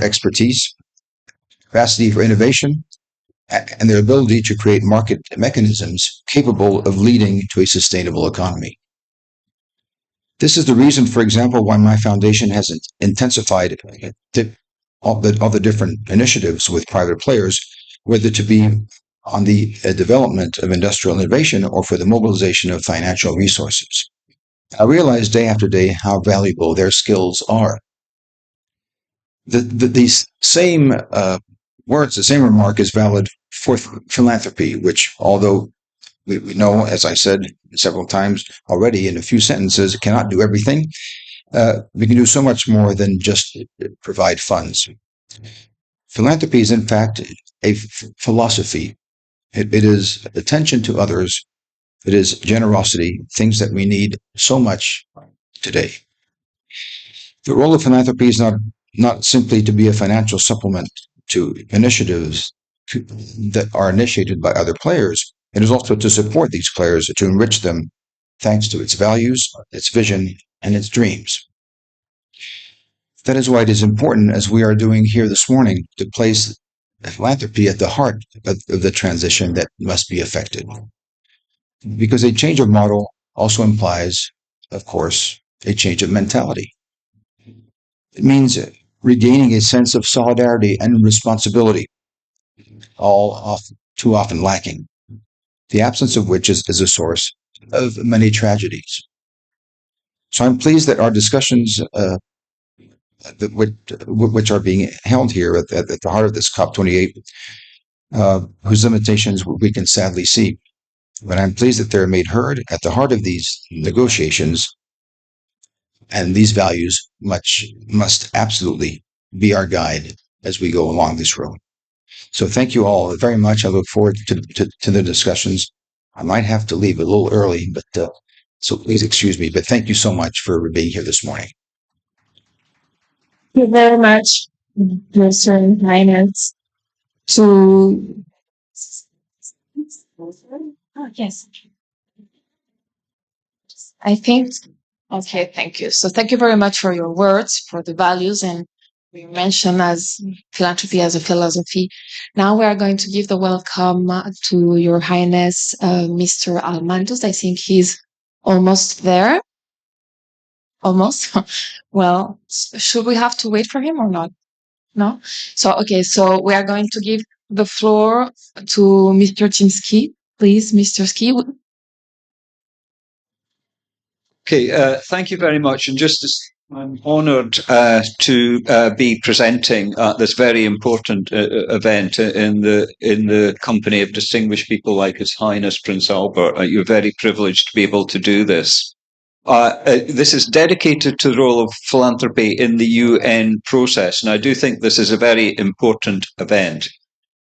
expertise, capacity for innovation, and their ability to create market mechanisms capable of leading to a sustainable economy. This is the reason, for example, why my foundation has intensified all the different initiatives with private players, whether to be on the development of industrial innovation or for the mobilization of financial resources. I realize day after day how valuable their skills are. These same words, the same remark is valid for philanthropy, which, although we know, as I said several times already in a few sentences, cannot do everything, we can do so much more than just provide funds. Philanthropy is, in fact, a philosophy. It is attention to others. It is generosity, things that we need so much today. The role of philanthropy is not simply to be a financial supplement to initiatives that are initiated by other players. It is also to support these players, to enrich them thanks to its values, its vision, and its dreams. That is why it is important, as we are doing here this morning, to place philanthropy at the heart of the transition that must be effected. Because a change of model also implies, of course, a change of mentality. It means regaining a sense of solidarity and responsibility, too often lacking, the absence of which is a source of many tragedies. So I'm pleased that our discussions, which are being held here at the heart of this COP28, whose limitations we can sadly see, but I'm pleased that they're made heard at the heart of these negotiations, and these values must absolutely be our guide as we go along this road. So thank you all very much. I look forward to the discussions. I might have to leave a little early, but so please excuse me. But thank you so much for being here this morning. Thank you very much, Mr. Highness. Yes. I think, okay, thank you. So thank you very much for your words, for the values, and we mentioned as philanthropy as a philosophy. Now we are going to give the welcome to Your Highness, Mr. Almandos. I think he's almost there. Almost. Well, should we have to wait for him or not? No? So, okay, so we are going to give the floor to Mr. Chinsky. Please, Mr. Ski. Okay, thank you very much. And I'm honoured to be presenting at this very important event in the company of distinguished people like His Highness Prince Albert. You're very privileged to be able to do this. This is dedicated to the role of philanthropy in the UN process, and I do think this is a very important event.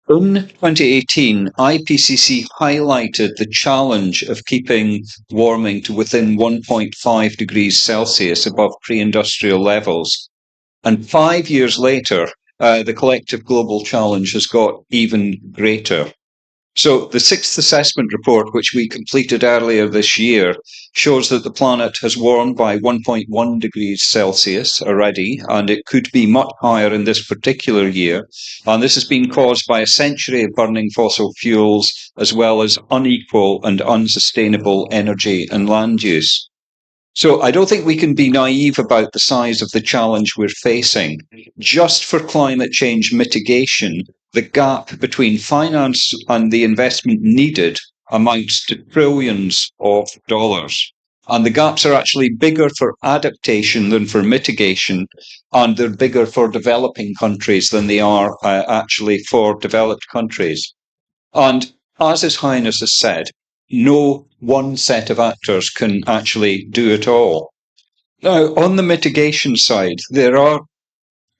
In 2018, IPCC highlighted the challenge of keeping warming to within 1.5 degrees Celsius above pre-industrial levels. And 5 years later, the collective global challenge has got even greater. So the sixth assessment report, which we completed earlier this year, shows that the planet has warmed by 1.1 degrees Celsius already, and it could be much higher in this particular year. And this has been caused by a century of burning fossil fuels, as well as unequal and unsustainable energy and land use. So I don't think we can be naive about the size of the challenge we're facing. Just for climate change mitigation, the gap between finance and the investment needed amounts to trillions of dollars. And the gaps are actually bigger for adaptation than for mitigation, and they're bigger for developing countries than they are actually for developed countries. And as His Highness has said, no one set of actors can actually do it all. Now, on the mitigation side, there are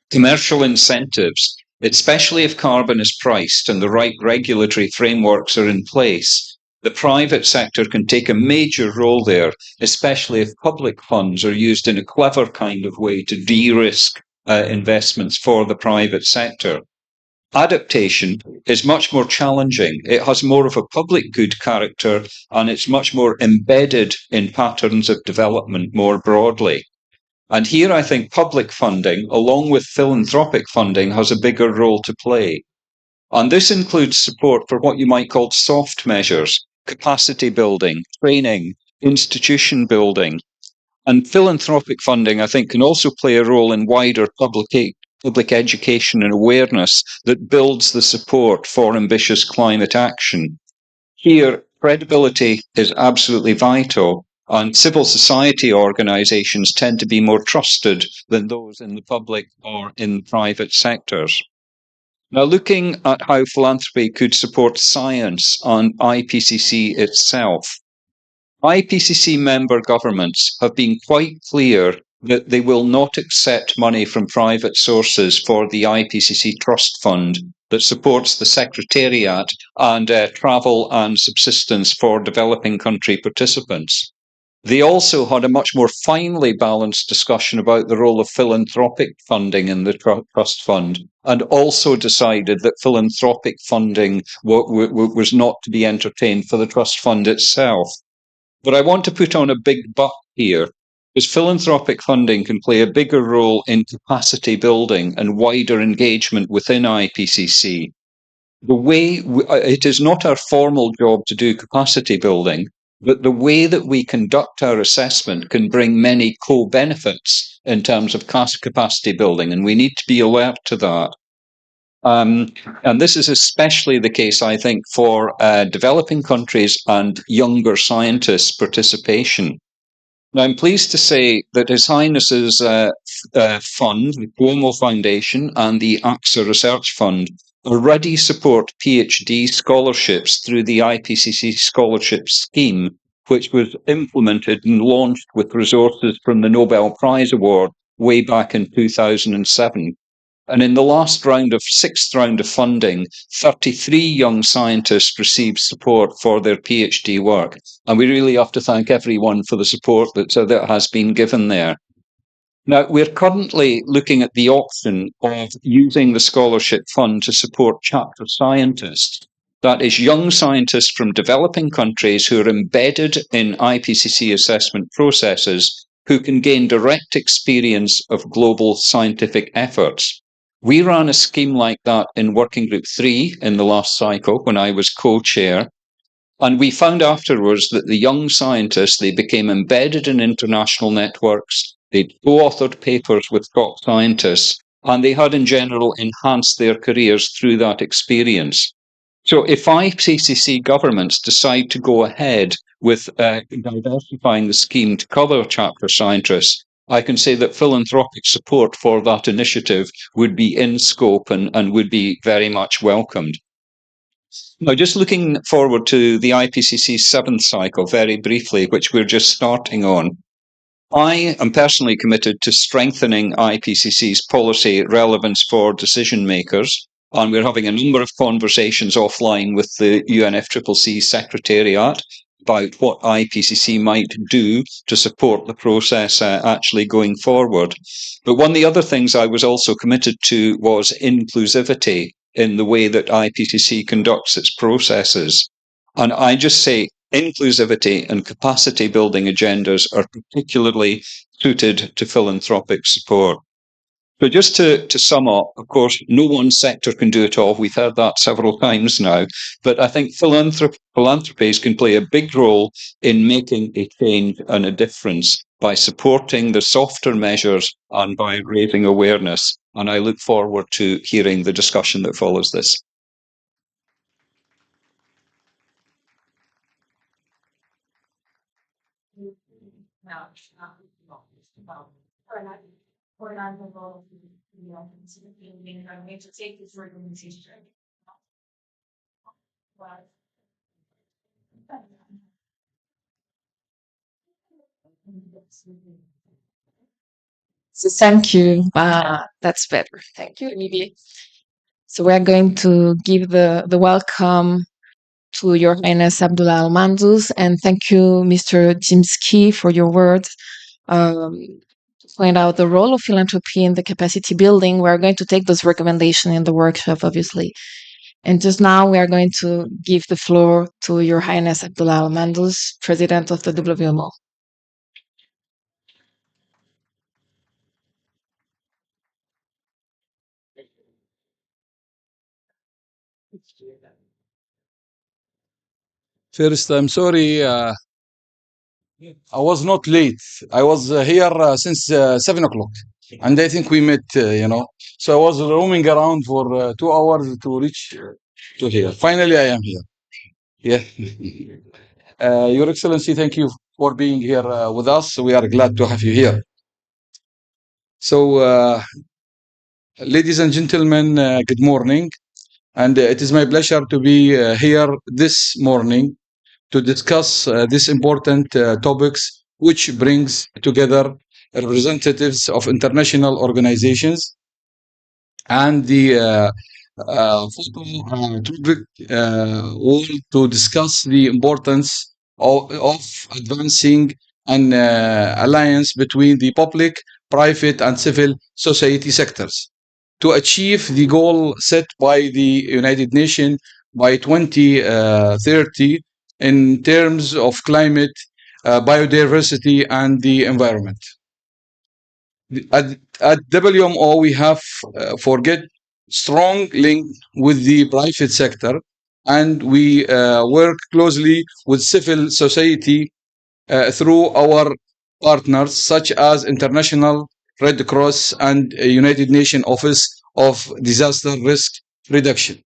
commercial incentives, especially if carbon is priced and the right regulatory frameworks are in place. The private sector can take a major role there, especially if public funds are used in a clever kind of way to de-risk investments for the private sector. Adaptation is much more challenging. It has more of a public good character, and it's much more embedded in patterns of development more broadly. And here I think public funding, along with philanthropic funding, has a bigger role to play. And this includes support for what you might call soft measures, capacity building, training, institution building. And philanthropic funding, I think, can also play a role in wider public education and awareness that builds the support for ambitious climate action. Here, credibility is absolutely vital, and civil society organisations tend to be more trusted than those in the public or in private sectors. Now, looking at how philanthropy could support science and IPCC itself, IPCC member governments have been quite clear that they will not accept money from private sources for the IPCC Trust Fund that supports the Secretariat and travel and subsistence for developing country participants. They also had a much more finely balanced discussion about the role of philanthropic funding in the trust fund, and also decided that philanthropic funding was not to be entertained for the trust fund itself. But I want to put on a big but here, because philanthropic funding can play a bigger role in capacity building and wider engagement within IPCC. It is not our formal job to do capacity building, but the way that we conduct our assessment can bring many co-benefits in terms of capacity building, and we need to be alert to that. And this is especially the case, I think, for developing countries and younger scientists' participation. Now, I'm pleased to say that His Highness's fund, the Cuomo Foundation, and the AXA Research Fund already support PhD scholarships through the IPCC Scholarship Scheme, which was implemented and launched with resources from the Nobel Prize Award way back in 2007. And in the sixth round of funding, 33 young scientists received support for their PhD work. And we really have to thank everyone for the support that has been given there. Now, we're currently looking at the option of using the scholarship fund to support chapter scientists. That is, young scientists from developing countries who are embedded in IPCC assessment processes who can gain direct experience of global scientific efforts. We ran a scheme like that in Working Group 3 in the last cycle when I was co-chair. And we found afterwards that the young scientists, they became embedded in international networks, they'd co-authored papers with top scientists, and they had in general enhanced their careers through that experience. So if IPCC governments decide to go ahead with diversifying the scheme to cover chapter scientists, I can say that philanthropic support for that initiative would be in scope and would be very much welcomed. Now, just looking forward to the IPCC's seventh cycle very briefly, which we're just starting on, I am personally committed to strengthening IPCC's policy relevance for decision makers, and we're having a number of conversations offline with the UNFCCC Secretariat about what IPCC might do to support the process actually going forward. But one of the other things I was also committed to was inclusivity in the way that IPCC conducts its processes. And I just say inclusivity and capacity building agendas are particularly suited to philanthropic support. So just to sum up, of course, no one sector can do it all. We've heard that several times now. But I think philanthropies can play a big role in making a change and a difference by supporting the softer measures and by raising awareness. And I look forward to hearing the discussion that follows this. So thank you. That's better. Thank you, Olivier. So we're going to give the welcome to Your Highness Abdullah Al Mandous, and thank you, Mr. Jimski, for your words. To point out the role of philanthropy in the capacity building, we're going to take those recommendations in the workshop, obviously. And just now, we are going to give the floor to Your Highness Abdullah Al Mandous, President of the WMO. First, I'm sorry. I was not late. I was here since 7 o'clock. And I think we met, So I was roaming around for 2 hours to reach to here. Finally, I am here. Yeah. Your Excellency, thank you for being here with us. We are glad to have you here. So, ladies and gentlemen, good morning. And it is my pleasure to be here this morning to discuss these important topics, which brings together representatives of international organizations and the topic world to discuss the importance of advancing an alliance between the public, private, and civil society sectors to achieve the goal set by the United Nations by 2030 in terms of climate, biodiversity, and the environment. At WMO, we have forget strong link with the private sector, and we work closely with civil society through our partners such as International Red Cross and United Nations Office of Disaster Risk Reduction.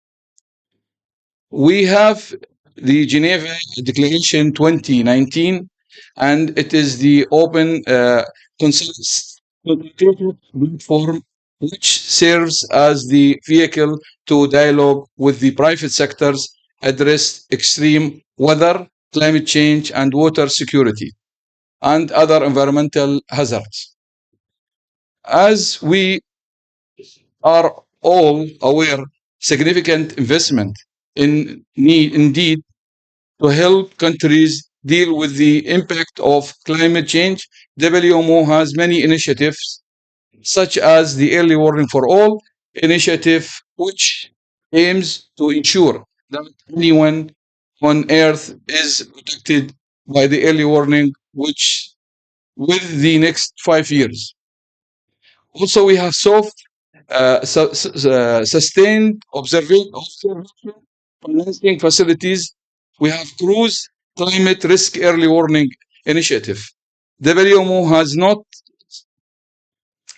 We have the Geneva Declaration 2019, and it is the open consultative platform which serves as the vehicle to dialogue with the private sectors, address extreme weather, climate change, and water security, and other environmental hazards. As we are all aware, significant investment indeed to help countries deal with the impact of climate change. WMO has many initiatives, such as the Early Warning for All initiative, which aims to ensure that anyone on Earth is protected by the early warning, which with the next 5 years. Also, we have sustained observation financing facilities. We have cruise climate risk early warning initiative. WMO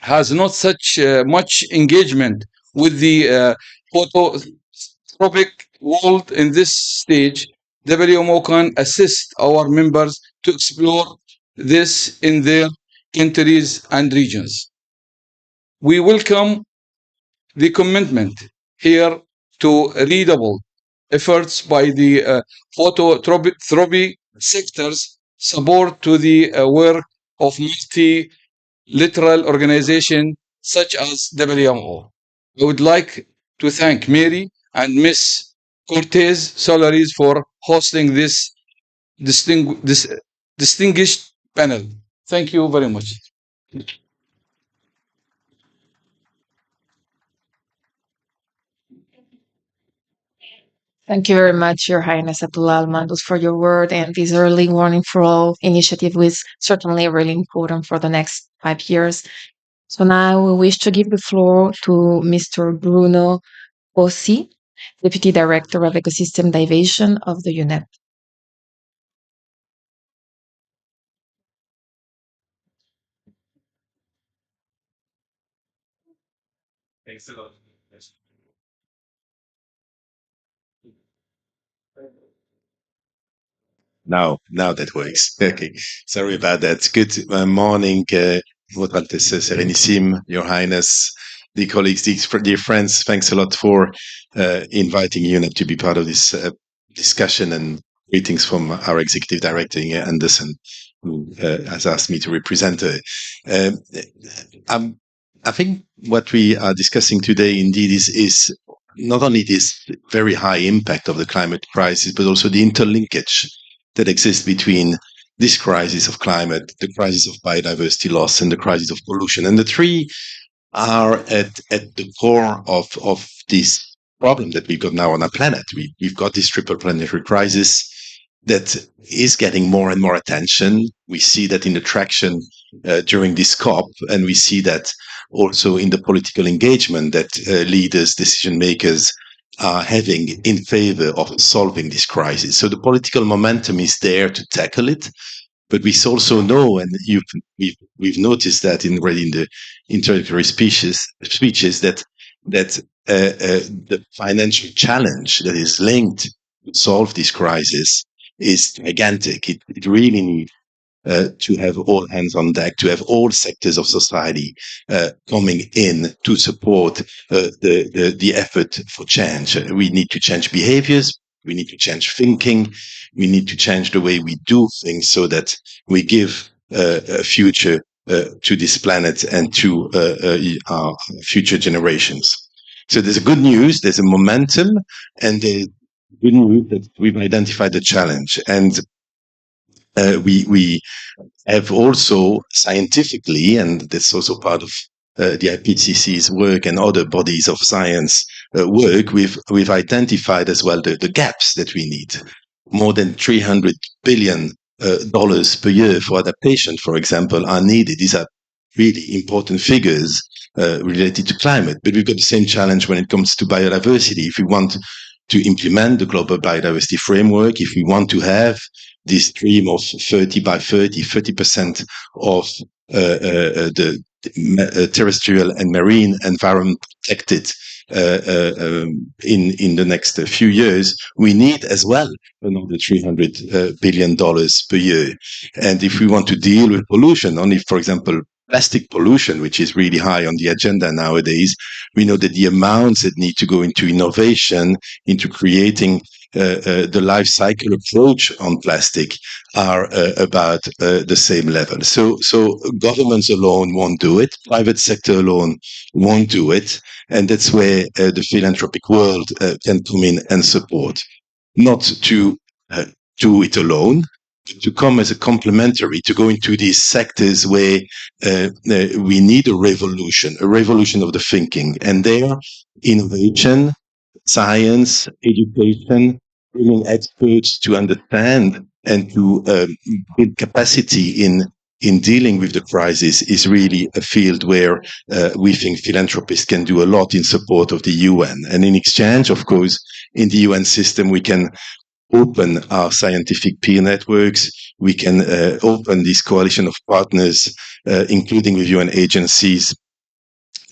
has not such much engagement with the phototropic world in this stage. WMO can assist our members to explore this in their countries and regions. We welcome the commitment here to redouble efforts by the phototropic sectors, support to the work of multilateral organizations such as WMO. I would like to thank Mary and Ms. Cortez Solaris for hosting this distinguished panel. Thank you very much. Thank you very much, Your Highness Abdullah Al-Mandus, for your word. And this early warning for all initiative was certainly really important for the next 5 years. So now we wish to give the floor to Mr. Bruno Ossi, Deputy Director of Ecosystem Division of the UNEP. Thanks a lot. Now that works. Okay. Sorry about that. Good morning, Votre Altesse Sérénissime, Your Highness, dear colleagues, dear friends. Thanks a lot for inviting UNEP to be part of this discussion, and greetings from our Executive Director, Inge Anderson, who has asked me to represent her. I think what we are discussing today indeed is not only this very high impact of the climate crisis, but also the interlinkage that exists between this crisis of climate, the crisis of biodiversity loss, and the crisis of pollution. And the three are at the core of this problem that we've got now on our planet. We've got this triple planetary crisis that is getting more and more attention. We see that in the traction during this COP, and we see that also in the political engagement that leaders, decision makers are having in favor of solving this crisis. So the political momentum is there to tackle it. But we also know, and we've noticed that already in the introductory speeches, that the financial challenge that is linked to solve this crisis is gigantic. It really needs to have all hands on deck, to have all sectors of society coming in to support the effort for change. We need to change behaviors. We need to change thinking. We need to change the way we do things so that we give a future to this planet and to our future generations. So there's a good news, there's a momentum, and the good news that we've identified the challenge. And we have also scientifically, and that's also part of the IPCC's work and other bodies of science work, we've identified as well the gaps that we need. More than $300 billion per year for adaptation, for example, are needed. These are really important figures related to climate. But we've got the same challenge when it comes to biodiversity. If we want to implement the global biodiversity framework, if we want to have this dream of 30 by 30% of the terrestrial and marine environment protected in the next few years, we need as well another $300 billion per year. And if we want to deal with pollution, only, for example, plastic pollution, which is really high on the agenda nowadays, we know that the amounts that need to go into innovation, into creating the life cycle approach on plastic are about the same level. So governments alone won't do it. Private sector alone won't do it. And that's where the philanthropic world can come in and support. Not to do it alone, to come as a complementary, to go into these sectors where we need a revolution of the thinking. And there, innovation, science, education, bringing experts to understand and to build capacity in dealing with the crisis is really a field where we think philanthropists can do a lot in support of the UN. And in exchange, of course, in the UN system, we can open our scientific peer networks. We can open this coalition of partners, including with UN agencies,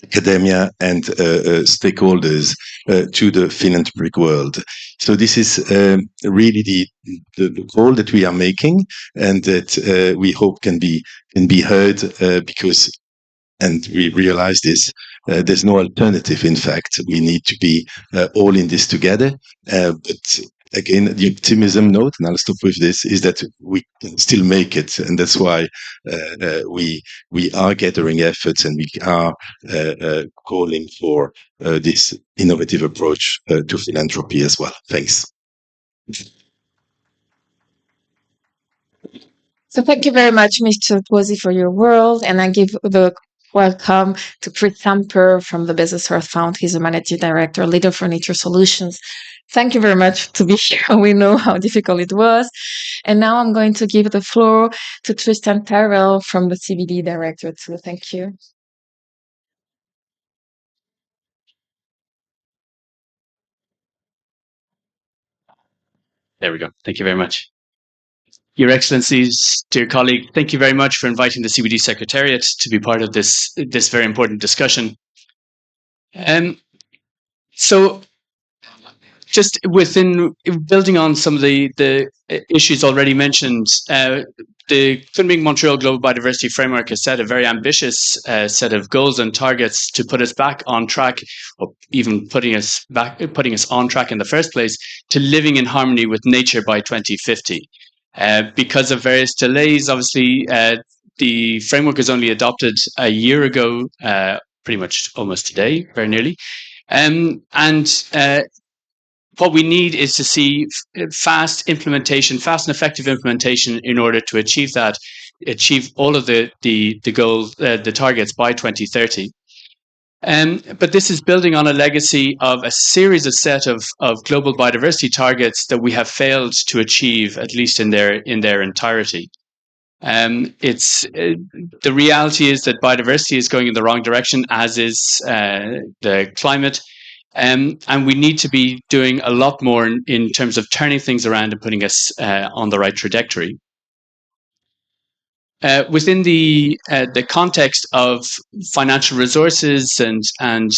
academia, and stakeholders to the philanthropic world. So this is really the call that we are making, and that we hope can be heard because, and we realize this, there's no alternative. In fact, we need to be all in this together. But again, the optimism note, and I'll stop with this, is that we can still make it. And that's why we are gathering efforts, and we are calling for this innovative approach to philanthropy as well. Thanks. So thank you very much, Mr. Pozzi, for your words. And I give the welcome to Chris Samper from the Business Earth Fund. He's a managing director, leader for Nature Solutions. Thank you very much to be here. We know how difficult it was. And now I'm going to give the floor to Tristan Tyrrell from the CBD director. So thank you. There we go. Thank you very much. Your Excellencies, dear colleague, thank you very much for inviting the CBD Secretariat to be part of this very important discussion. So just building on some of the issues already mentioned, the Climatic Montreal Global Biodiversity Framework has set a very ambitious set of goals and targets to put us back on track, or even putting us on track in the first place, to living in harmony with nature by 2050. Because of various delays, obviously, the framework was only adopted a year ago, pretty much almost today, very nearly. What we need is to see fast and effective implementation in order to achieve all of the goals, the targets by 2030. But this is building on a legacy of a series of set of global biodiversity targets that we have failed to achieve, at least in their entirety. The reality is that biodiversity is going in the wrong direction, as is the climate. And we need to be doing a lot more in terms of turning things around and putting us on the right trajectory. Within the context of financial resources and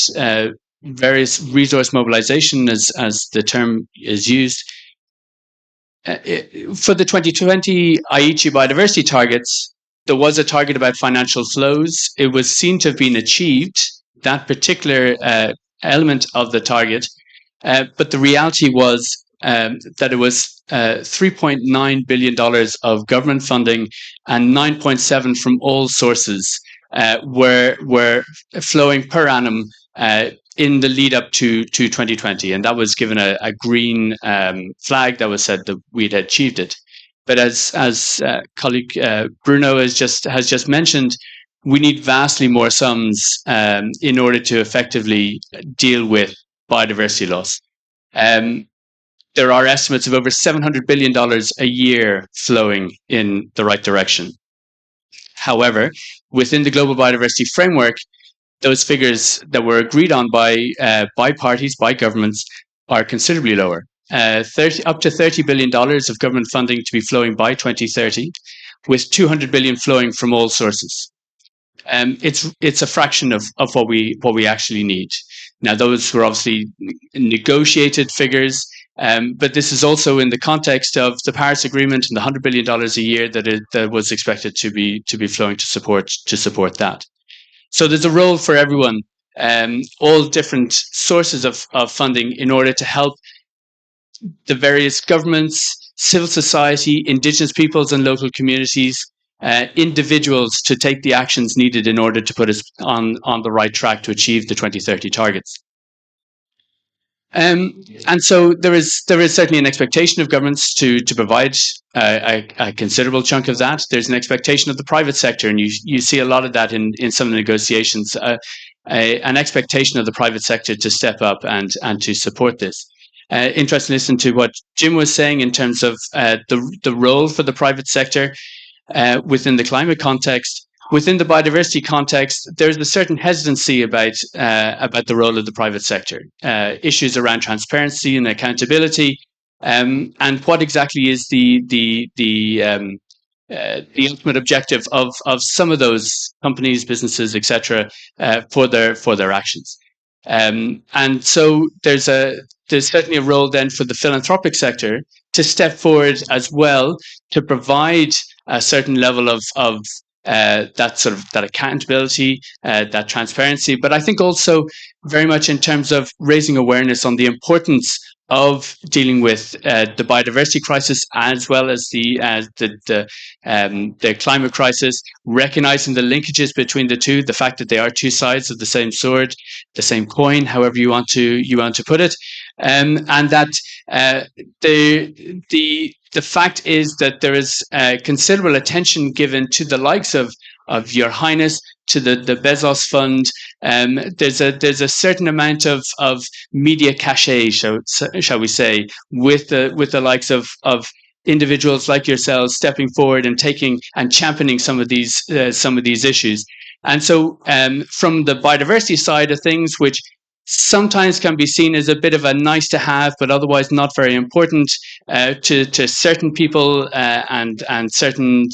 various resource mobilization, as the term is used, for the 2020 Aichi biodiversity targets, there was a target about financial flows. It was seen to have been achieved, that particular element of the target, but the reality was that it was $3.9 billion of government funding and 9.7 from all sources were flowing per annum in the lead up to 2020, and that was given a green flag that was said that we'd achieved it. But as colleague Bruno has just mentioned, we need vastly more sums in order to effectively deal with biodiversity loss. There are estimates of over $700 billion a year flowing in the right direction. However, within the global biodiversity framework, those figures that were agreed on by parties, by governments, are considerably lower. Up to $30 billion of government funding to be flowing by 2030, with $200 billion flowing from all sources. It's a fraction of what we actually need. Now, those were obviously negotiated figures, but this is also in the context of the Paris Agreement and the $100 billion a year that was expected to be flowing to support that. So there's a role for everyone, all different sources of funding, in order to help the various governments, civil society, indigenous peoples and local communities, individuals, to take the actions needed in order to put us on the right track to achieve the 2030 targets. And so there is certainly an expectation of governments to provide a considerable chunk of that. There's an expectation of the private sector, and you see a lot of that in some of the negotiations, an expectation of the private sector to step up and to support this. Interesting to listen to what Jim was saying in terms of the role for the private sector within the climate context. Within the biodiversity context, there's a certain hesitancy about the role of the private sector, issues around transparency and accountability, and what exactly is the ultimate objective of some of those companies, businesses, etc., for their actions. And so there's certainly a role then for the philanthropic sector to step forward as well, to provide a certain level of that accountability, that transparency, but I think also very much in terms of raising awareness on the importance of dealing with the biodiversity crisis, as well as the climate crisis, recognizing the linkages between the two, the fact that they are two sides of the same sword, the same coin, however you want to put it, and that the fact is that there is considerable attention given to the likes of Your Highness, to the Bezos Fund. There's a certain amount of media cachet, shall we say, with the likes of individuals like yourselves stepping forward and taking and championing some of these issues. And so, from the biodiversity side of things, which sometimes can be seen as a bit of a nice to have, but otherwise not very important to certain people and certain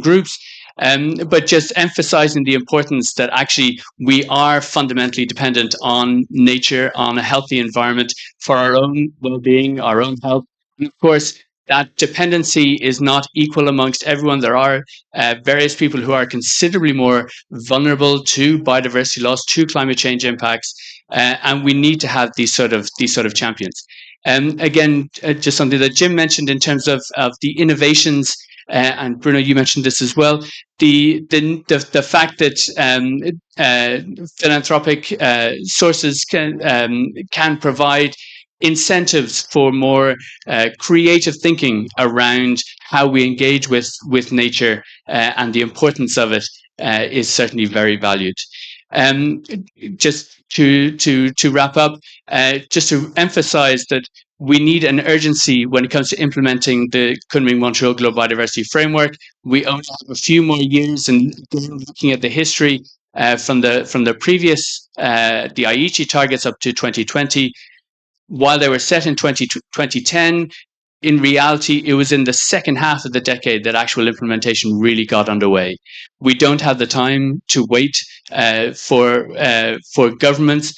groups. But just emphasizing the importance that actually we are fundamentally dependent on nature, on a healthy environment for our own well-being, our own health. And of course, that dependency is not equal amongst everyone. There are various people who are considerably more vulnerable to biodiversity loss, to climate change impacts, and we need to have these sort of champions. Again, just something that Jim mentioned in terms of the innovations. And Bruno, you mentioned this as well. The fact that philanthropic sources can provide incentives for more creative thinking around how we engage with nature and the importance of it is certainly very valued. Just to wrap up, just to emphasize that we need an urgency when it comes to implementing the Kunming-Montreal Global Biodiversity Framework. We only have a few more years, and looking at the history from the previous the Aichi targets up to 2020. While they were set in 2010, in reality, it was in the second half of the decade that actual implementation really got underway. We don't have the time to wait for governments,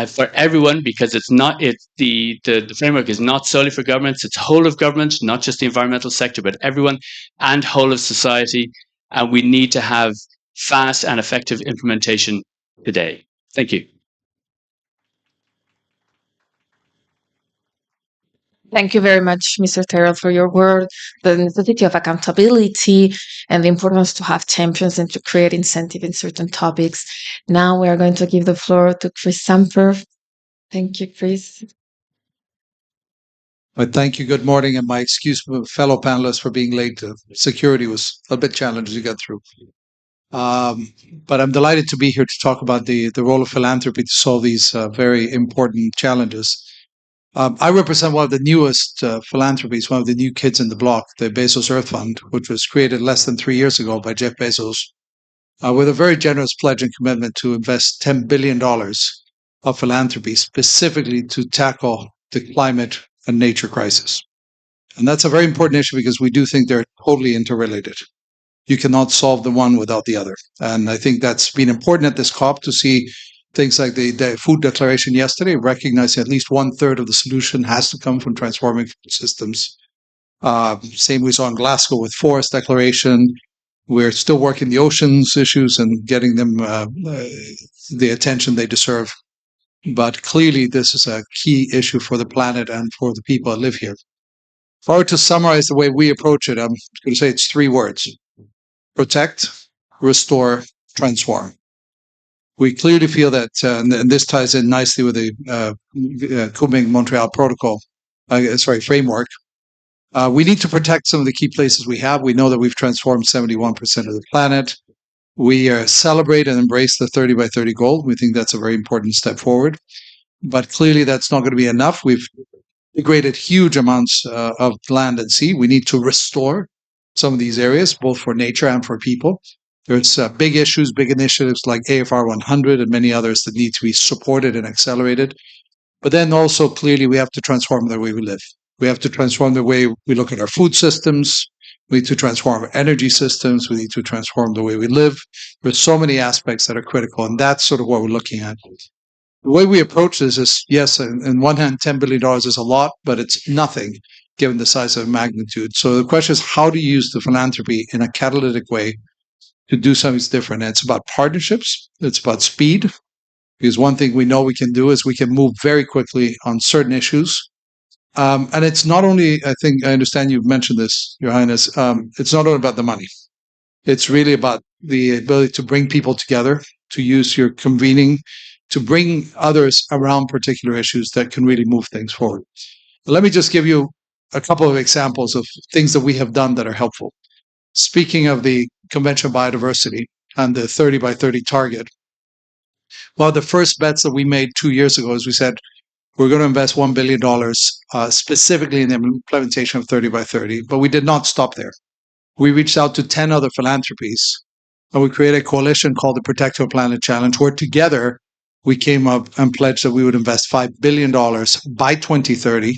for everyone, because the framework is not solely for governments. It's whole of government, not just the environmental sector, but everyone and whole of society. And we need to have fast and effective implementation today. Thank you. Thank you very much, Mr. Terrell, for your word, the necessity of accountability and the importance to have champions and to create incentive in certain topics. Now we are going to give the floor to Chris Samper. Thank you, Chris. Thank you. Good morning, and my excuse to fellow panelists for being late. Security was a bit challenging to get through. But I'm delighted to be here to talk about the role of philanthropy to solve these very important challenges. I represent one of the newest philanthropies, one of the new kids in the block, the Bezos Earth Fund, which was created less than 3 years ago by Jeff Bezos, with a very generous pledge and commitment to invest $10 billion of philanthropy specifically to tackle the climate and nature crisis. And that's a very important issue because we do think they're totally interrelated. You cannot solve the one without the other. And I think that's been important at this COP to see things like the food declaration yesterday, recognizing at least 1/3 of the solution has to come from transforming food systems. Same we saw in Glasgow with forest declaration. We're still working the oceans issues and getting them the attention they deserve. But clearly, this is a key issue for the planet and for the people that live here. If I were to summarize the way we approach it, I'm going to say it's 3 words: protect, restore, transform. We clearly feel that, and this ties in nicely with the Kunming-Montreal Protocol, framework. We need to protect some of the key places we have. We know that we've transformed 71% of the planet. We celebrate and embrace the 30 by 30 goal. We think that's a very important step forward. But clearly, that's not going to be enough. We've degraded huge amounts of land and sea. We need to restore some of these areas, both for nature and for people. There's big issues, big initiatives like AFR 100 and many others that need to be supported and accelerated. But then also, clearly, we have to transform the way we live. We have to transform the way we look at our food systems. We need to transform our energy systems. We need to transform the way we live. There's so many aspects that are critical, and that's sort of what we're looking at. The way we approach this is, yes, on one hand, $10 billion is a lot, but it's nothing given the size of magnitude. So the question is, how to use the philanthropy in a catalytic way to do something different. And it's about partnerships. It's about speed. Because one thing we know we can do is we can move very quickly on certain issues. And it's not only, I think, I understand you've mentioned this, Your Highness, it's not only about the money. It's really about the ability to bring people together, to use your convening, to bring others around particular issues that can really move things forward. But let me just give you a couple of examples of things that we have done that are helpful. Speaking of the Convention on Biodiversity and the 30 by 30 target, one of the first bets that we made 2 years ago is we said, we're going to invest $1 billion specifically in the implementation of 30 by 30, but we did not stop there. We reached out to 10 other philanthropies, and we created a coalition called the Protect Our Planet Challenge, where together we came up and pledged that we would invest $5 billion by 2030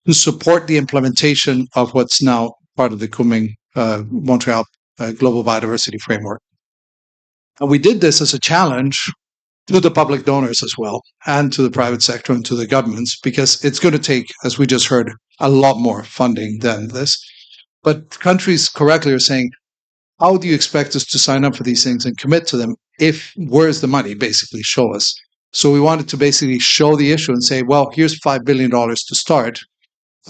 to support the implementation of what's now part of the Kunming-Montreal Global Biodiversity Framework. And we did this as a challenge to the public donors as well, and to the private sector and to the governments, because it's going to take, as we just heard, a lot more funding than this. But countries correctly are saying, how do you expect us to sign up for these things and commit to them if, where's the money, basically, show us. So we wanted to basically show the issue and say, well, here's $5 billion to start.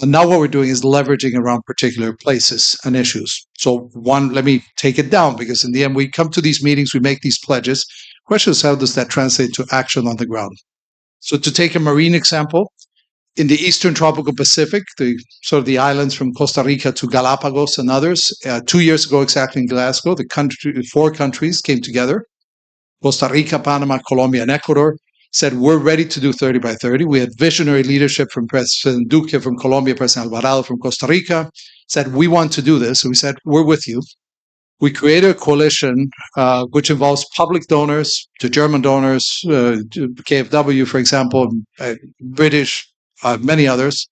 And now what we're doing is leveraging around particular places and issues. So one, let me take it down, because in the end, we come to these meetings, we make these pledges. Question is, how does that translate to action on the ground? So to take a marine example, in the Eastern Tropical Pacific, the islands from Costa Rica to Galapagos and others, 2 years ago exactly in Glasgow, 4 countries came together. Costa Rica, Panama, Colombia, and Ecuador said, we're ready to do 30 by 30. We had visionary leadership from President Duque from Colombia, President Alvarado from Costa Rica, said, we want to do this. And we said, we're with you. we created a coalition which involves public donors, the German donors, KfW, for example, British, many others.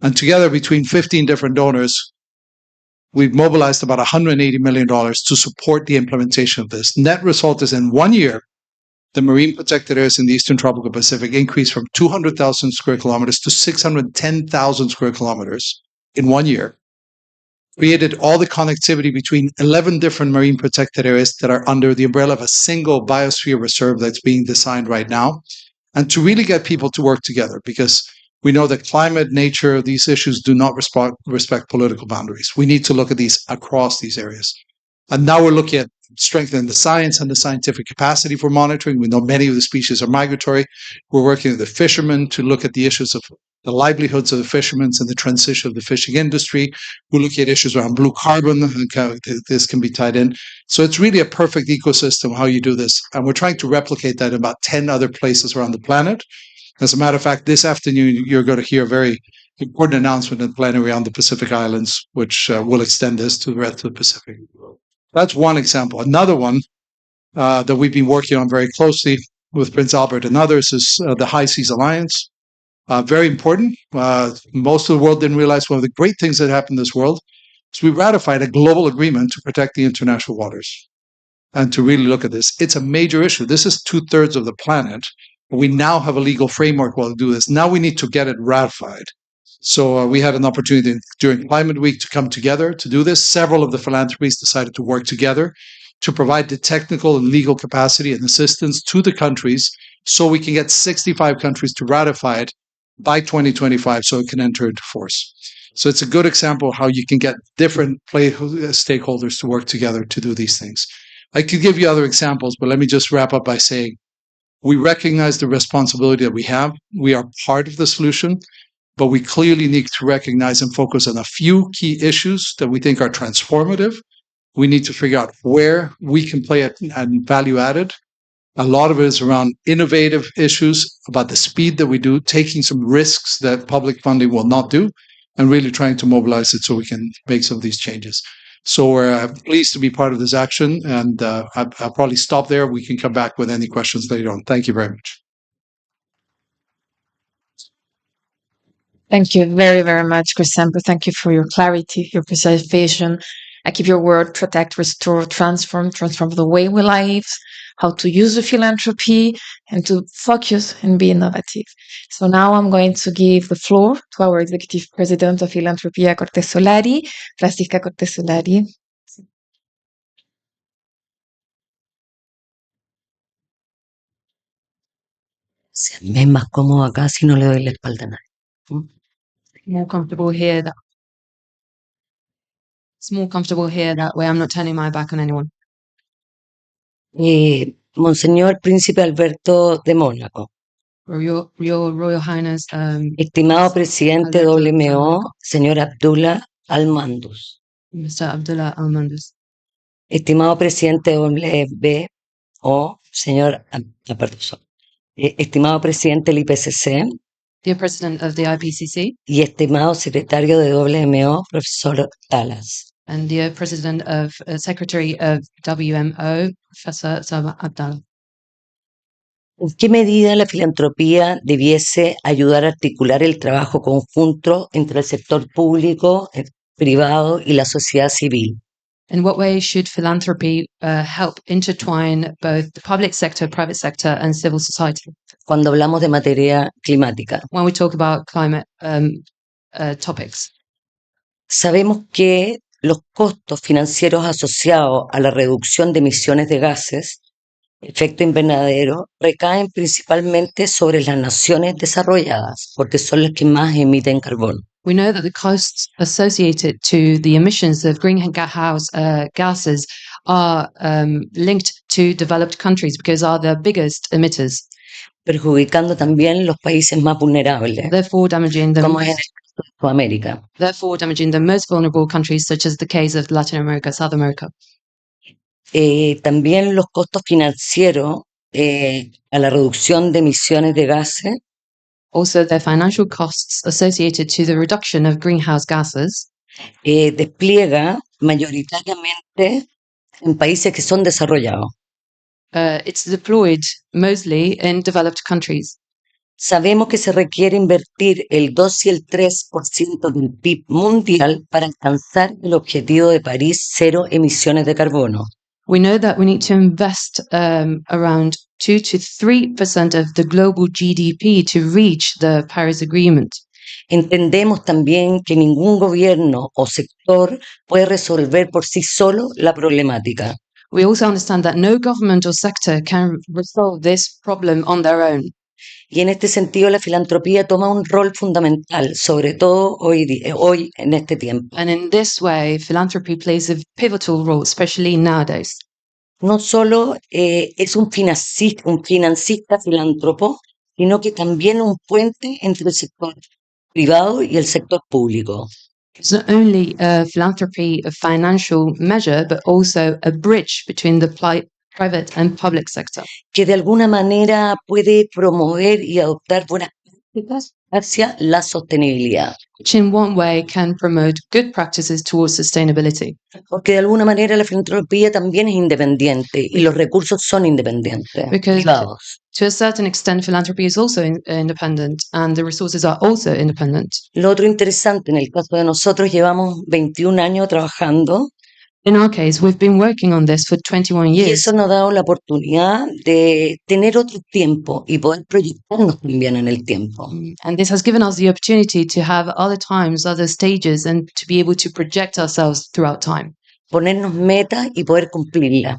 And together, between 15 different donors, we've mobilized about $180 million to support the implementation of this. Net result is in 1 year, the marine protected areas in the Eastern Tropical Pacific increased from 200,000 square kilometers to 610,000 square kilometers in 1 year. Created all the connectivity between 11 different marine protected areas that are under the umbrella of a single biosphere reserve that's being designed right now, and to really get people to work together, because we know that climate, nature, these issues do not respect political boundaries. We need to look at these across these areas. And now we're looking at strengthening the science and the scientific capacity for monitoring. We know many of the species are migratory. We're working with the fishermen to look at the issues of the livelihoods of the fishermen and the transition of the fishing industry. We're looking at issues around blue carbon, and this can be tied in. So it's really a perfect ecosystem how you do this. And we're trying to replicate that in about 10 other places around the planet. As a matter of fact, this afternoon, you're going to hear a very important announcement in the plenary on the Pacific Islands, which will extend this to the rest of the Pacific. That's one example. Another one that we've been working on very closely with Prince Albert and others is the High Seas Alliance. Very important. Most of the world didn't realize one of the great things that happened in this world is we ratified a global agreement to protect the international waters and to really look at this. It's a major issue. This is 2/3 of the planet. We now have a legal framework while to do this. Now we need to get it ratified. So we had an opportunity during Climate Week to come together to do this. Several of the philanthropies decided to work together to provide the technical and legal capacity and assistance to the countries so we can get 65 countries to ratify it by 2025 so it can enter into force. So it's a good example of how you can get different stakeholders to work together to do these things. I could give you other examples, but let me just wrap up by saying we recognize the responsibility that we have. We are part of the solution, but we clearly need to recognize and focus on a few key issues that we think are transformative. We need to figure out where we can play it and value added. A lot of it is around innovative issues about the speed that we do, taking some risks that public funding will not do, and really trying to mobilize it so we can make some of these changes. So we're pleased to be part of this action, and I'll probably stop there. We can come back with any questions later on. Thank you very much. Thank you very, very much, Crisemper. Thank you for your clarity, your preservation. I keep your word, protect, restore, transform the way we live, how to use the philanthropy, and to focus and be innovative. So now I'm going to give the floor to our Executive President of Filantropía Cortés Solari, Francisca Cortés Solari. Me es más cómodo acá si no le doy la espalda a nadie. More comfortable here that it's more comfortable here that way I'm not turning my back on anyone. Monseñor Príncipe Alberto de Mónaco, Your Royal Highness, estimado presidente Alberto WMO, señor Abdullah Al-Mandus, Mr. Abdullah Al-Mandus, estimado presidente WBO, señor, estimado presidente del IPCC, dear President of the IPCC, y estimado secretario de WMO, profesor Talas. and dear President of Secretary of WMO, Professor Sabah Abdallah. ¿En qué medida la filantropía debiese ayudar a articular el trabajo conjunto entre el sector público, el privado y la sociedad civil? In what way should philanthropy help intertwine both the public sector, private sector, and civil society? Cuando hablamos de materia climática. When we talk about climate topics. Sabemos que los costos financieros asociados a la reducción de emisiones de gases, efecto invernadero, recaen principalmente sobre las naciones desarrolladas, porque son las que más emiten carbón. We know that the costs associated to the emissions of greenhouse gases are linked to developed countries because are the biggest emitters. Perjudicando también los países más vulnerables, therefore damaging the como es en el caso de Sudamérica. Therefore damaging the most vulnerable countries, such as the case of Latin America, South America. También los costos financieros a la reducción de emisiones de gases. Also, their financial costs associated to the reduction of greenhouse gases despliega mayoritariamente en países que son desarrollados. It's deployed mostly in developed countries. Sabemos que se requiere invertir el 2 y el 3% del PIB mundial para alcanzar el objetivo de París cero emisiones de carbono. We know that we need to invest around 2 to 3% of the global GDP to reach the Paris Agreement. Entendemos también que ningún gobierno o sector puede resolver por sí solo la problemática. We also understand that no government or sector can resolve this problem on their own. Y en este sentido la filantropía toma un rol fundamental, sobre todo hoy en este tiempo. And in this way, philanthropy plays a pivotal role, especially nowadays. No solo es un financista filántropo, sino que también un puente entre el sector privado y el sector público. It's not only a philanthropy, a financial measure, but also a bridge between the private and public sector, Que de alguna manera puede promover y adoptar buenas prácticas hacia la sostenibilidad. which in one way can promote good practices towards sustainability. Porque de alguna manera la filantropía también es independiente y los recursos son independientes, Because privados. to a certain extent, philanthropy is also independent and the resources are also independent. Lo otro interesante, en el caso de nosotros, llevamos 21 años trabajando In our case, we've been working on this for 21 y years. eso nos ha dado la oportunidad de tener otro tiempo y poder proyectarnos también en el tiempo. And this has given us the opportunity to have other times, other stages, and to be able to project ourselves throughout time, Ponernos metas y poder cumplirlas.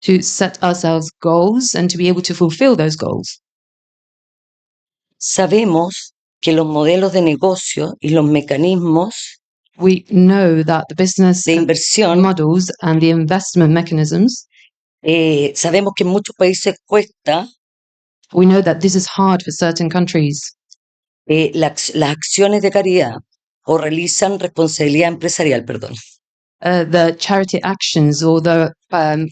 to set ourselves goals and to be able to fulfill those goals. Sabemos que los modelos de negocio y los mecanismos We know that the business de inversión, models and the investment mechanisms, sabemos que en muchos países cuesta we know that this is hard for certain countries. las acciones de caridad o realizan responsabilidad empresarial, perdón. The charity actions or the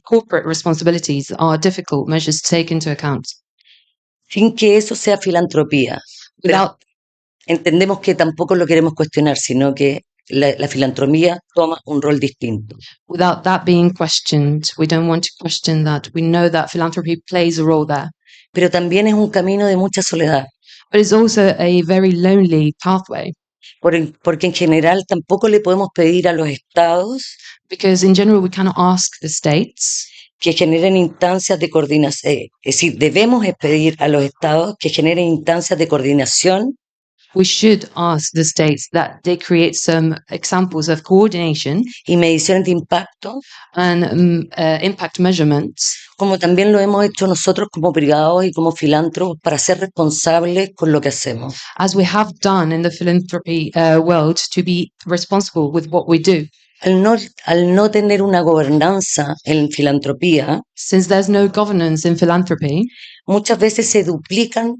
corporate responsibilities are difficult measures to take into account. Sin que eso sea filantropía. Pero Without, entendemos que tampoco lo queremos cuestionar, sino que la filantropía toma un rol distinto. without that being questioned, we don't want to question that. We know that philanthropy plays a role there. Pero también es un camino de mucha soledad, But it's also a very lonely pathway porque en general tampoco le podemos pedir a los estados because, in general, we cannot ask the states que generen instancias de coordinación, es decir, debemos pedir a los estados que generen instancias de coordinación we should ask the states that they create some examples of coordination y mediciones de impacto, and impact measurements, como también lo hemos hecho nosotros como privados y como filántropos para ser responsables con lo que hacemos. as we have done in the philanthropy world, to be responsible with what we do. Al no tener una gobernanza en filantropía, Since there's no governance in philanthropy, muchas veces se duplican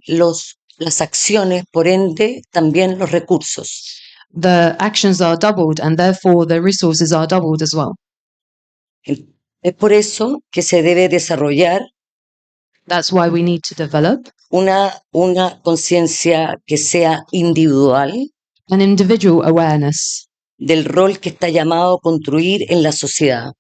las acciones, por ende también los recursos. the actions are doubled and therefore the resources are doubled as well. Es por eso que se debe desarrollar That's why we need to develop una conciencia que sea individual an individual awareness del rol que está llamado a construir en la sociedad,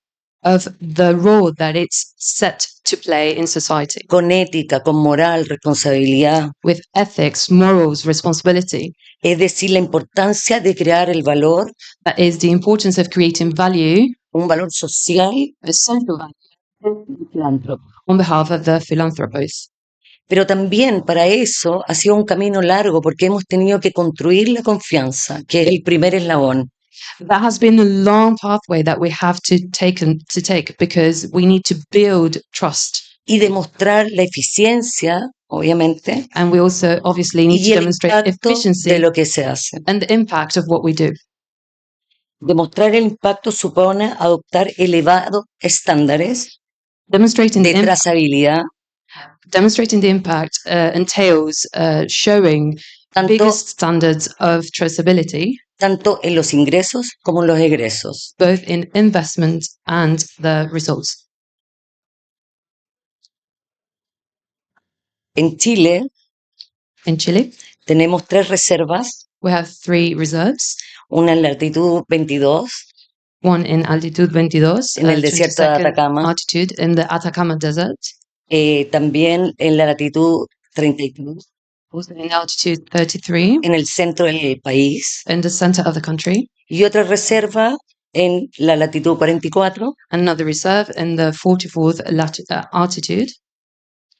of the role that it's set to play in society con ética, con moral, responsabilidad. with ethics, morals, responsibility. Es decir, la importancia de crear el valor, That is the importance of creating value, un valor social a social value, del filántropo. on behalf of the philanthropist. Pero también para eso ha sido un camino largo porque hemos tenido que construir la confianza, que es el primer eslabón. That has been a long pathway that we have to take because we need to build trust, Y demostrar la eficiencia, obviamente, and we also obviously need y to el demonstrate impacto de efficiency lo que se hace. and the impact of what we do. Demostrar el impacto supone adoptar elevados estándares Demonstrating de trazabilidad, the impact entails showing tanto, biggest standards of traceability, tanto en los ingresos como en los egresos. both in investment and the results. En Chile In Chile, tenemos 3 reservas, we have 3 reserves, una en latitud 22, one in altitude 22, en el desierto de 22nd Atacama, altitude in the Atacama Desert, también en la latitud 33, also in altitude 33 en el centro del país, in the center of the country, y otra reserva en la latitud 44. another reserve in the 44th altitude.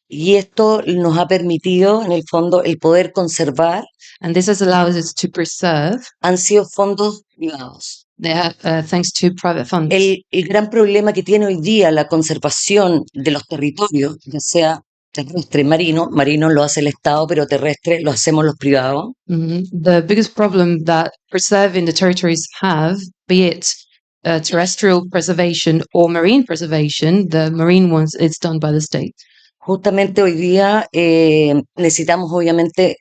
Y esto nos ha permitido, en el fondo, el poder conservar. And this has allowed us to preserve. Han sido fondos privados. They have, thanks to private funds. El gran problema que tiene hoy día la conservación de los territorios, ya sea terrestre, marino lo hace el Estado, pero terrestre lo hacemos los privados. The biggest problem that preserving the territories have, be it terrestrial preservation or marine preservation, the marine ones, it's done by the state. Justamente hoy día necesitamos obviamente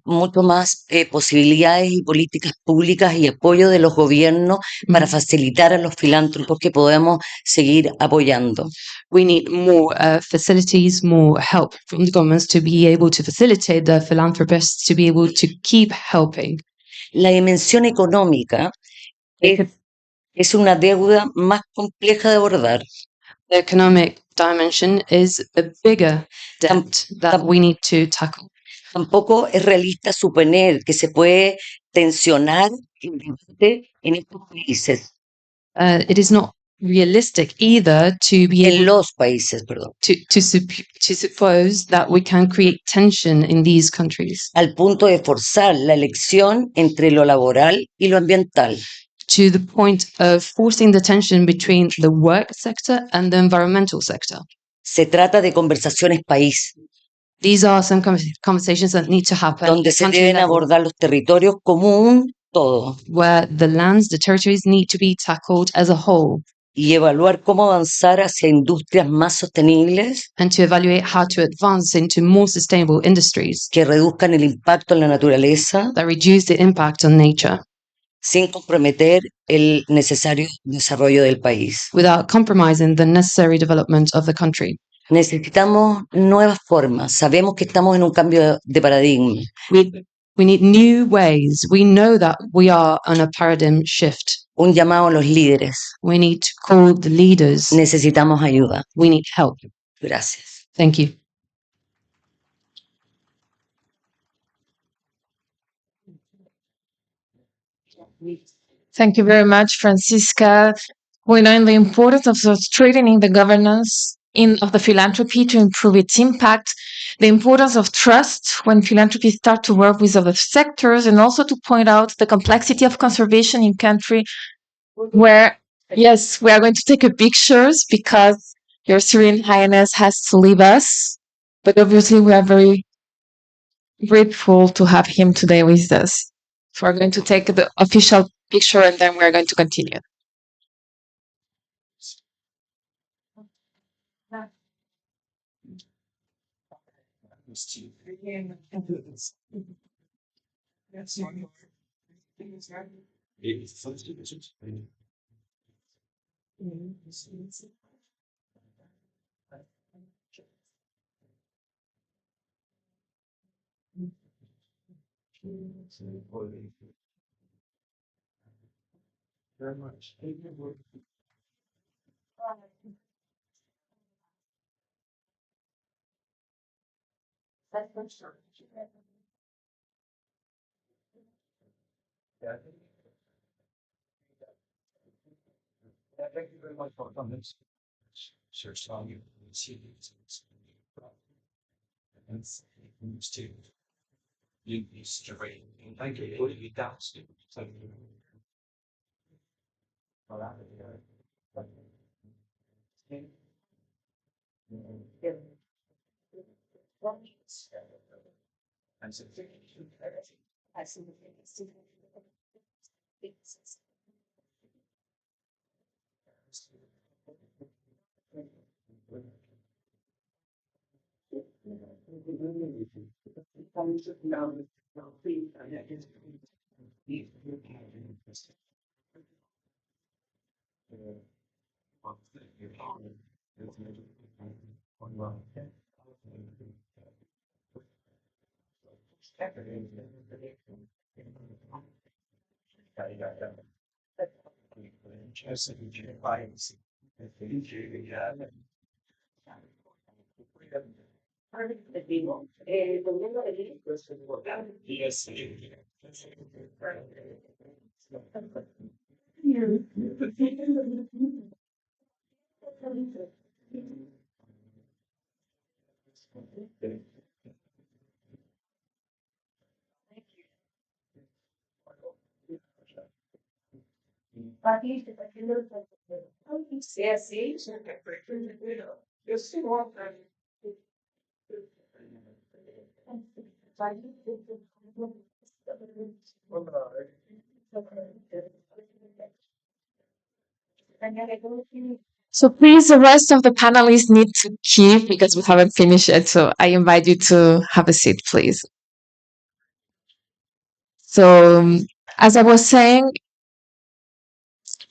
mucho más posibilidades y políticas públicas y apoyo de los gobiernos para facilitar a los filántropos que podamos seguir apoyando. We need more facilities, more help from the governments to be able to facilitate the philanthropists to be able to keep helping. La dimensión económica es una deuda más compleja de abordar. The economic dimension is a bigger debt that we need to tackle. Tampoco es realista suponer que se puede tensionar el debate en estos países. It is not realistic either to be En able los países, perdón. to suppose that we can create tension in these countries Al punto de forzar la elección entre lo laboral y lo ambiental. to the point of forcing the tension between the work sector and the environmental sector. Se trata de conversaciones país, These are some conversations that need to happen donde at se country deben level, abordar los territorios como un todo where the lands, the territories need to be tackled as a whole, y evaluar cómo avanzar hacia industrias más sostenibles and to evaluate how to advance into more sustainable industries que reduzcan el impacto en la naturaleza that reduce the impact on nature sin comprometer el necesario desarrollo del país. without compromising the necessary development of the country. Necesitamos nuevas formas. Sabemos que estamos en un cambio de paradigma. We need new ways. We know that we are on a paradigm shift. Un llamado a los líderes. We need to call the leaders. Necesitamos ayuda. We need help. Gracias. Thank you. Thank you very much, Francisca. We know the importance of strengthening the governance of the philanthropy to improve its impact, the importance of trust when philanthropy start to work with other sectors, and also to point out the complexity of conservation in country where, yes, we are going to take a pictures because Your Serene Highness has to leave us, but obviously we are very grateful to have him today with us. So we're going to take the official picture and then we're going to continue. Very much. Yeah. Thank you very much for coming. Sure, so you see these and to you straight. Thank you. What have you done? So please, the rest of the panelists need to keep because we haven't finished yet. So I invite you to have a seat, please. So as I was saying,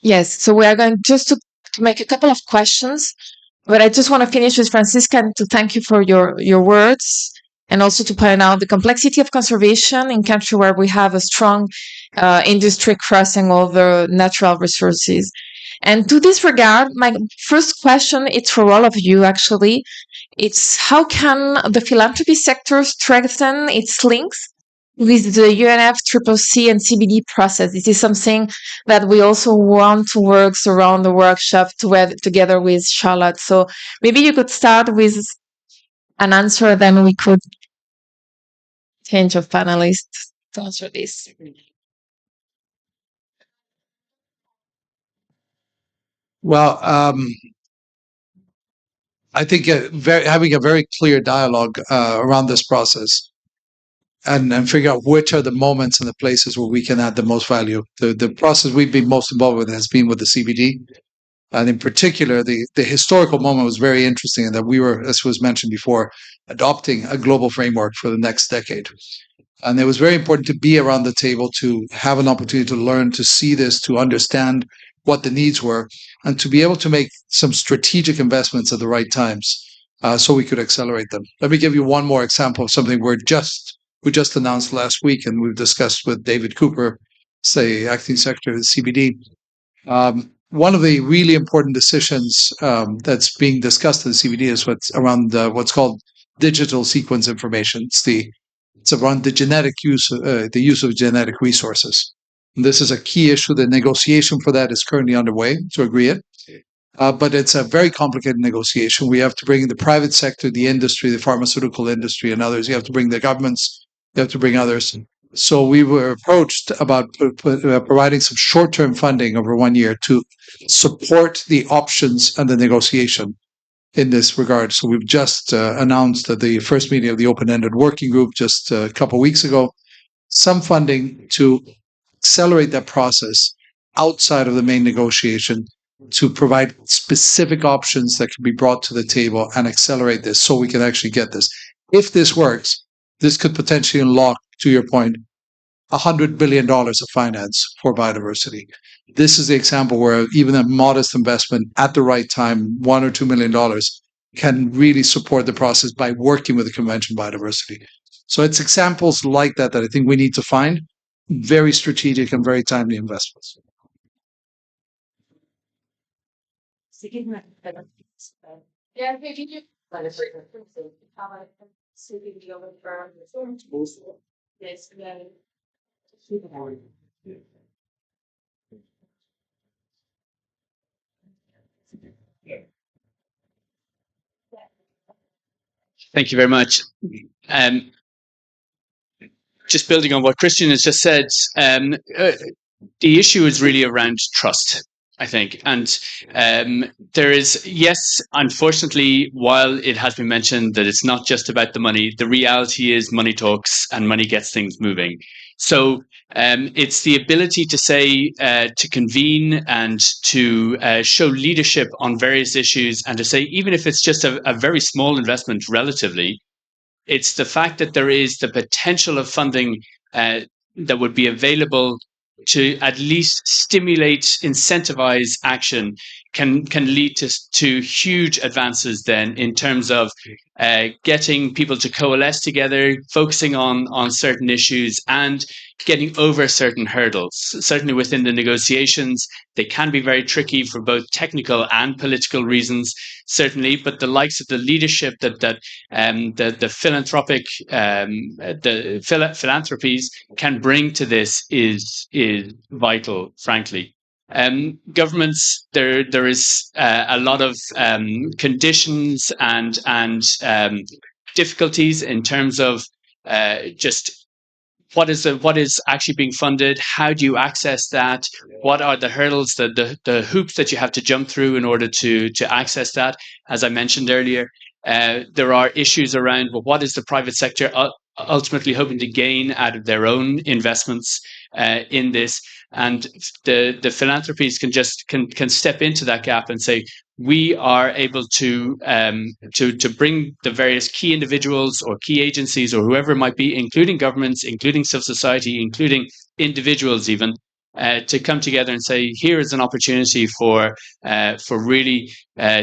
yes, so we are going just to make a couple of questions, but I just want to finish with Francisca and to thank you for your words and also to point out the complexity of conservation in country where we have a strong industry crossing over natural resources. And to this regard, my first question, it's for all of you actually. It's how can the philanthropy sector strengthen its links with the UNFCCC and CBD process? This is something that we also want to work around the workshop together with Charlotte. So maybe you could start with an answer, then we could change of panelists to answer this. Well, I think having a very clear dialogue around this process and figure out which are the moments and the places where we can add the most value. The process we've been most involved with has been with the CBD. And in particular, the historical moment was very interesting in that we were, as was mentioned before, adopting a global framework for the next decade. And it was very important to be around the table, to have an opportunity to learn, to see this, to understand what the needs were, and to be able to make some strategic investments at the right times so we could accelerate them. Let me give you one more example of something we just announced last week, and we've discussed with David Cooper, acting secretary of the CBD. One of the really important decisions that's being discussed in the CBD is what's called digital sequence information. It's around the use of genetic resources. And this is a key issue. The negotiation for that is currently underway to agree it. But it's a very complicated negotiation. We have to bring the private sector, the industry, the pharmaceutical industry, and others. You have to bring the governments. You have to bring others. So we were approached about providing some short-term funding over 1 year to support the options and the negotiation in this regard. So we've just announced at the first meeting of the open-ended working group just a couple of weeks ago, some funding to accelerate that process outside of the main negotiation to provide specific options that can be brought to the table and accelerate this so we can actually get this. If this works, this could potentially unlock, to your point, $100 billion of finance for biodiversity. This is the example where even a modest investment at the right time, $1 or $2 million, can really support the process by working with the Convention on Biodiversity. So it's examples like that I think we need to find, very strategic and very timely investments. Thank you very much. Just building on what Christian has just said, the issue is really around trust, I think. And there is, yes, unfortunately, while it has been mentioned that it's not just about the money, the reality is money talks and money gets things moving. So it's the ability to say, to convene and to show leadership on various issues and to say, even if it's just a very small investment relatively, it's the fact that there is the potential of funding that would be available to at least stimulate, incentivize action can lead to huge advances then in terms of getting people to coalesce together, focusing on certain issues and getting over certain hurdles. Certainly within the negotiations, they can be very tricky for both technical and political reasons, certainly, but the likes of the leadership that the philanthropic the philanthropies can bring to this is vital, frankly. Governments, there is a lot of conditions and difficulties in terms of just what is actually being funded, how do you access that, what are the hurdles, the hoops that you have to jump through in order to access that. As I mentioned earlier, there are issues around, well, what is the private sector ultimately hoping to gain out of their own investments in this? And the philanthropies can step into that gap and say, we are able to bring the various key individuals or key agencies or whoever it might be, including governments, including civil society, including individuals even, to come together and say, here is an opportunity for really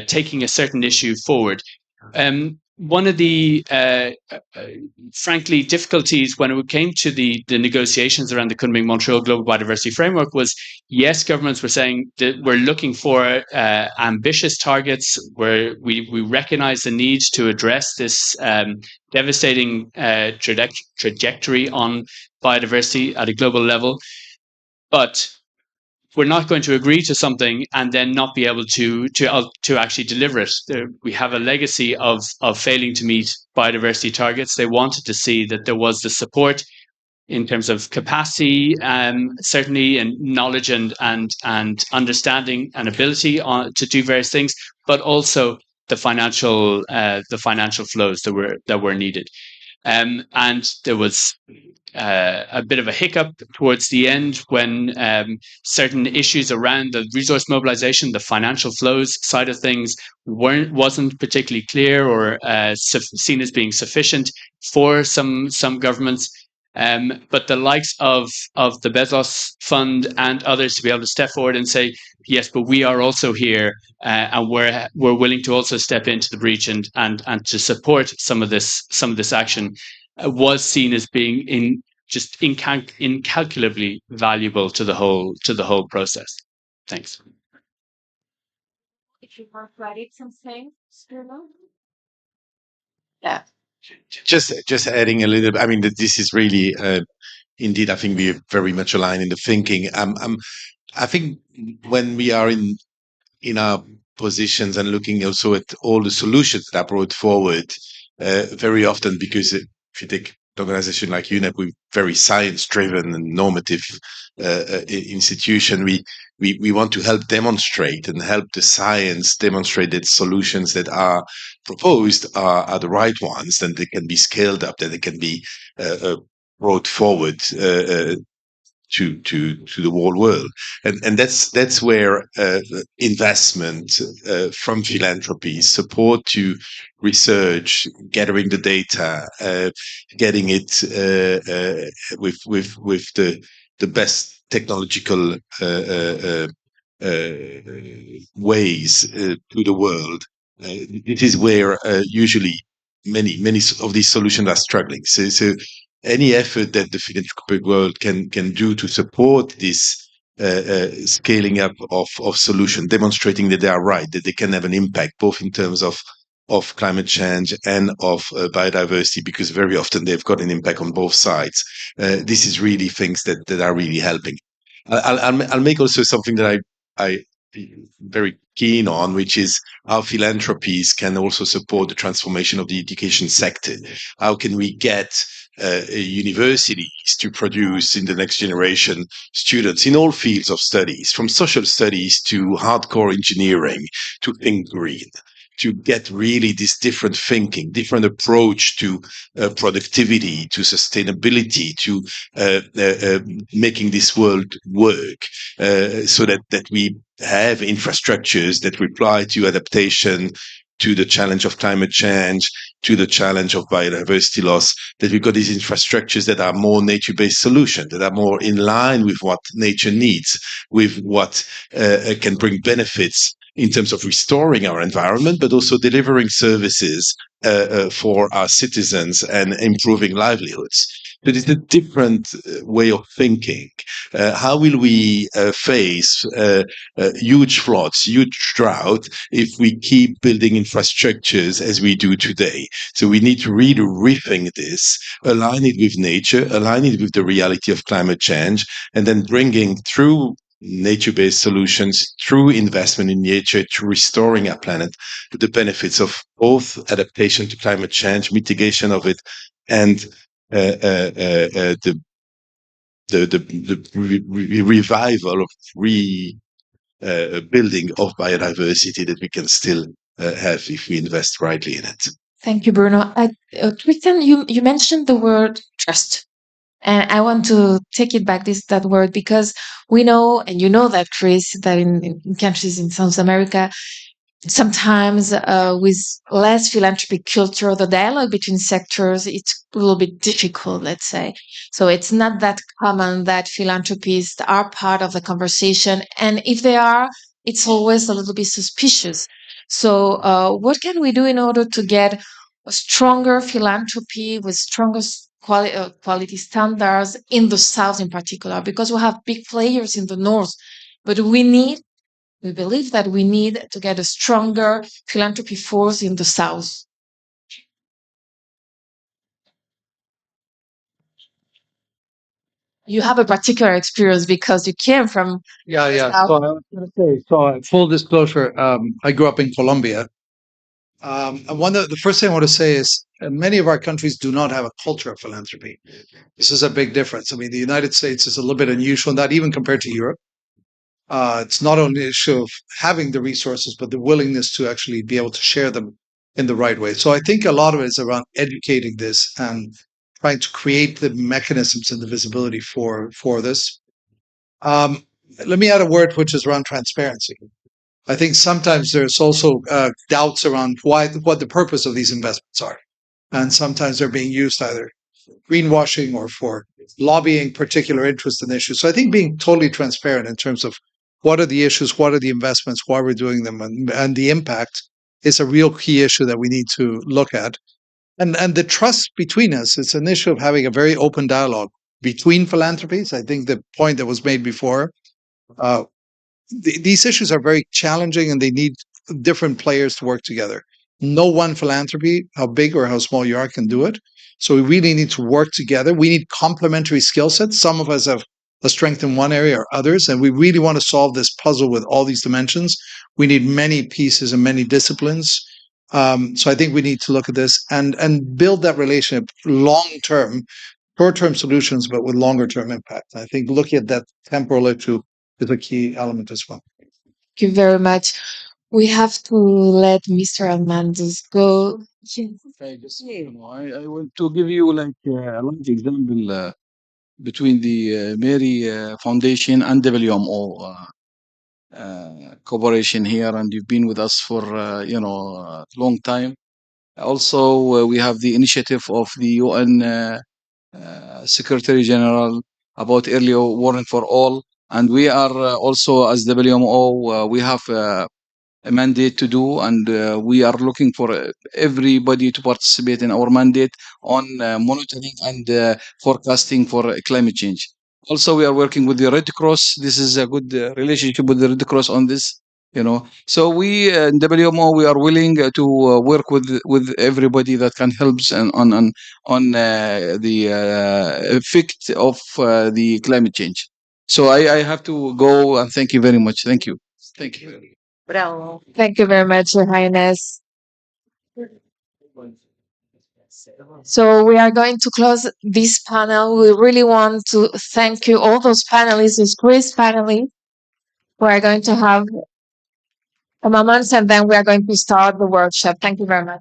taking a certain issue forward. One of the, frankly, difficulties when it came to the negotiations around the Kunming-Montreal Global Biodiversity Framework was, yes, governments were saying that we're looking for ambitious targets where we recognize the need to address this devastating trajectory on biodiversity at a global level. But we're not going to agree to something and then not be able to actually deliver it. We have a legacy of failing to meet biodiversity targets. They wanted to see that there was the support in terms of capacity, certainly, and knowledge and understanding and ability to do various things, but also the financial flows that were needed. And there was a bit of a hiccup towards the end when certain issues around the resource mobilization, the financial flows side of things wasn't particularly clear or seen as being sufficient for some governments. But the likes of the Bezos Fund and others to be able to step forward and say, yes, but we are also here, and we're willing to also step into the breach and to support some of this action, was seen as being incalculably valuable to the whole process. Thanks. If you want to add something, yeah. Just adding a little. I mean, this is really indeed. I think we're very much aligned in the thinking. I think when we are in our positions and looking also at all the solutions that are brought forward, very often, because if you take an organization like UNEP, we're very science-driven and normative institution. We want to help demonstrate and help the science demonstrate that solutions that are proposed are the right ones, then they can be scaled up, that they can be brought forward to the whole world, and that's where investment from philanthropy, support to research, gathering the data, getting it with the best technological ways to the world. It is where usually many of these solutions are struggling. So any effort that the philanthropic world can do to support this scaling up of solutions, demonstrating that they are right, that they can have an impact both in terms of climate change and of biodiversity, because very often they've got an impact on both sides. This is really things that are really helping. I'll make also something that I very keen on, which is how philanthropies can also support the transformation of the education sector. How can we get universities to produce in the next generation students in all fields of studies, from social studies to hardcore engineering, to think green, to get really this different thinking, different approach to productivity, to sustainability, to making this world work, so that we have infrastructures that reply to adaptation, to the challenge of climate change, to the challenge of biodiversity loss, that we've got these infrastructures that are more nature-based solutions, that are more in line with what nature needs, with what can bring benefits in terms of restoring our environment, but also delivering services for our citizens and improving livelihoods. But it's a different way of thinking. How will we face huge floods, huge drought, if we keep building infrastructures as we do today? So we need to really rethink this, align it with nature, align it with the reality of climate change, and then bringing through nature-based solutions, through investment in nature, to restoring our planet, the benefits of both adaptation to climate change, mitigation of it, and the revival of building of biodiversity that we can still have if we invest rightly in it. Thank you, Bruno. Christian, you mentioned the word trust. And I want to take it back, that word, because we know, and you know that, Chris, that in countries in South America, sometimes with less philanthropic culture, the dialogue between sectors, it's a little bit difficult, let's say. So it's not that common that philanthropists are part of the conversation. And if they are, it's always a little bit suspicious. So what can we do in order to get a stronger philanthropy with stronger quality standards in the South in particular? Because we have big players in the North, but we believe that we need to get a stronger philanthropy force in the South. You have a particular experience because you came from Yeah. South. So I was going to say, full disclosure, I grew up in Colombia. And the first thing I want to say is many of our countries do not have a culture of philanthropy. This is a big difference. I mean, the United States is a little bit unusual in that, even compared to Europe. It's not only an issue of having the resources, but the willingness to actually be able to share them in the right way. So I think a lot of it is around educating this and trying to create the mechanisms and the visibility for this. Let me add a word which is around transparency. I think sometimes there's also doubts around what the purpose of these investments are, and sometimes they're being used either greenwashing or for lobbying particular interest in issues. So I think being totally transparent in terms of what are the issues, what are the investments, why we're doing them, and the impact is a real key issue that we need to look at. And the trust between us, it's an issue of having a very open dialogue between philanthropies. I think the point that was made before, these issues are very challenging and they need different players to work together. No one philanthropy, how big or how small you are, can do it. So we really need to work together. We need complementary skill sets. Some of us have a strength in one area or others, and we really want to solve this puzzle with all these dimensions. We need many pieces and many disciplines. So I think we need to look at this and build that relationship long term, short term solutions, but with longer term impact. I think looking at that temporal issue is a key element as well. Thank you very much. We have to let Mr. Hernandez go. Okay, I want to give you like a large example between the Mary Foundation and WMO cooperation here, and you've been with us for a long time. Also, we have the initiative of the UN Secretary General about early warning for all, and we are also as WMO we have a mandate to do, and we are looking for everybody to participate in our mandate on monitoring and forecasting for climate change. Also, we are working with the Red Cross. This is a good relationship with the Red Cross on this. So we in WMO we are willing to work with everybody that can help on the effect of the climate change. So I have to go, and thank you very much. Thank you. Thank you. Bravo. Thank you very much, Your Highness. So we are going to close this panel. We really want to thank you, all those panelists, those Chris panelists. We are going to have a moment and then we are going to start the workshop. Thank you very much.